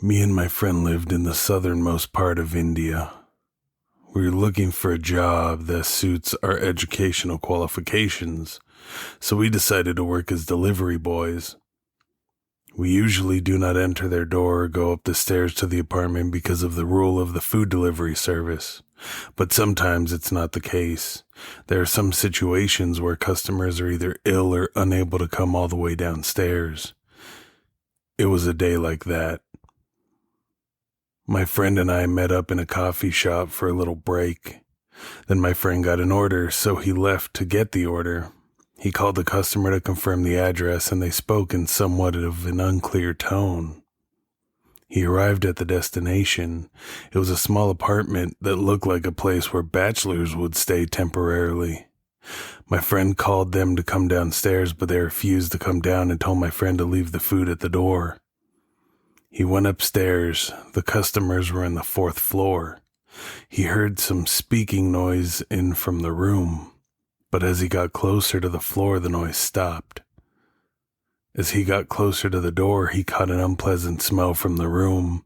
Me and my friend lived in the southernmost part of India. We were looking for a job that suits our educational qualifications, so we decided to work as delivery boys. We usually do not enter their door or go up the stairs to the apartment because of the rule of the food delivery service, but sometimes it's not the case. There are some situations where customers are either ill or unable to come all the way downstairs. It was a day like that. My friend and I met up in a coffee shop for a little break. Then my friend got an order, so he left to get the order. He called the customer to confirm the address, and they spoke in somewhat of an unclear tone. He arrived at the destination. It was a small apartment that looked like a place where bachelors would stay temporarily. My friend called them to come downstairs, but they refused to come down and told my friend to leave the food at the door. He went upstairs. The customers were on the 4th floor. He heard some speaking noise in from the room, but as he got closer to the floor, the noise stopped. As he got closer to the door, he caught an unpleasant smell from the room.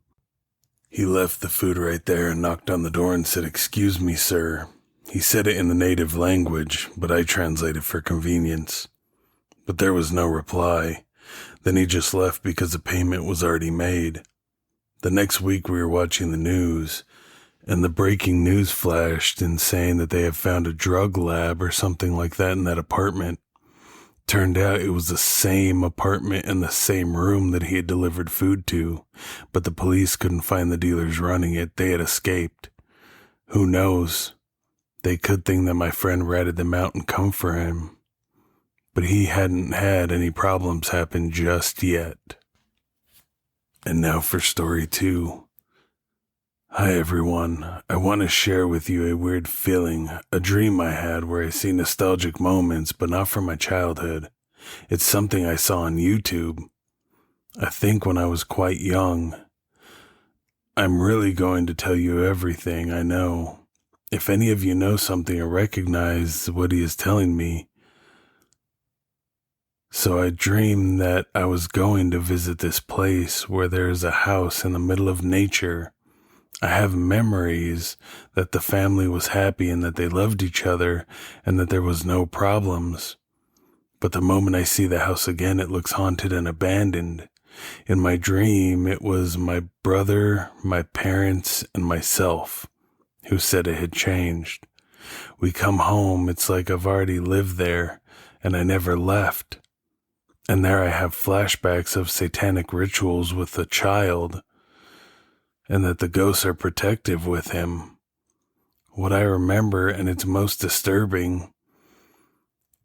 He left the food right there and knocked on the door and said, "Excuse me, sir." He said it in the native language, but I translated for convenience. But there was no reply. Then he just left because the payment was already made. The next week we were watching the news, and the breaking news flashed in saying that they had found a drug lab or something like that in that apartment. Turned out it was the same apartment and the same room that he had delivered food to, but the police couldn't find the dealers running it. They had escaped. Who knows? They could think that my friend ratted them out and come for him. But he hadn't had any problems happen just yet. And now for story 2. Hi everyone, I want to share with you a weird feeling, a dream I had where I see nostalgic moments, but not from my childhood. It's something I saw on YouTube, I think when I was quite young. I'm really going to tell you everything I know. If any of you know something or recognize what he is telling me. So I dreamed that I was going to visit this place where there is a house in the middle of nature. I have memories that the family was happy and that they loved each other and that there was no problems. But the moment I see the house again, it looks haunted and abandoned. In my dream, it was my brother, my parents, and myself who said it had changed. We come home, it's like I've already lived there and I never left. And there I have flashbacks of satanic rituals with the child, and that the ghosts are protective with him. What I remember, and it's most disturbing,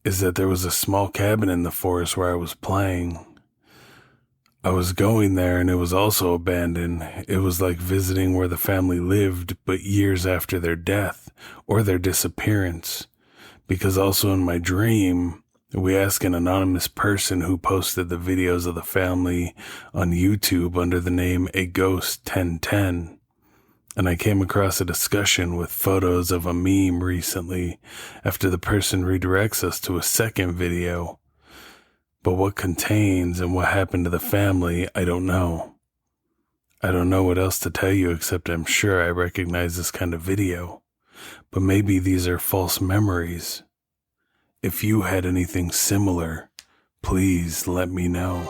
is that there was a small cabin in the forest where I was playing. I was going there and it was also abandoned. It was like visiting where the family lived, but years after their death or their disappearance. Because also in my dream, we asked an anonymous person who posted the videos of the family on YouTube under the name A Ghost 1010. And I came across a discussion with photos of a meme recently after the person redirects us to a second video. But what contains and what happened to the family, I don't know. I don't know what else to tell you except I'm sure I recognize this kind of video. But maybe these are false memories. If you had anything similar, please let me know.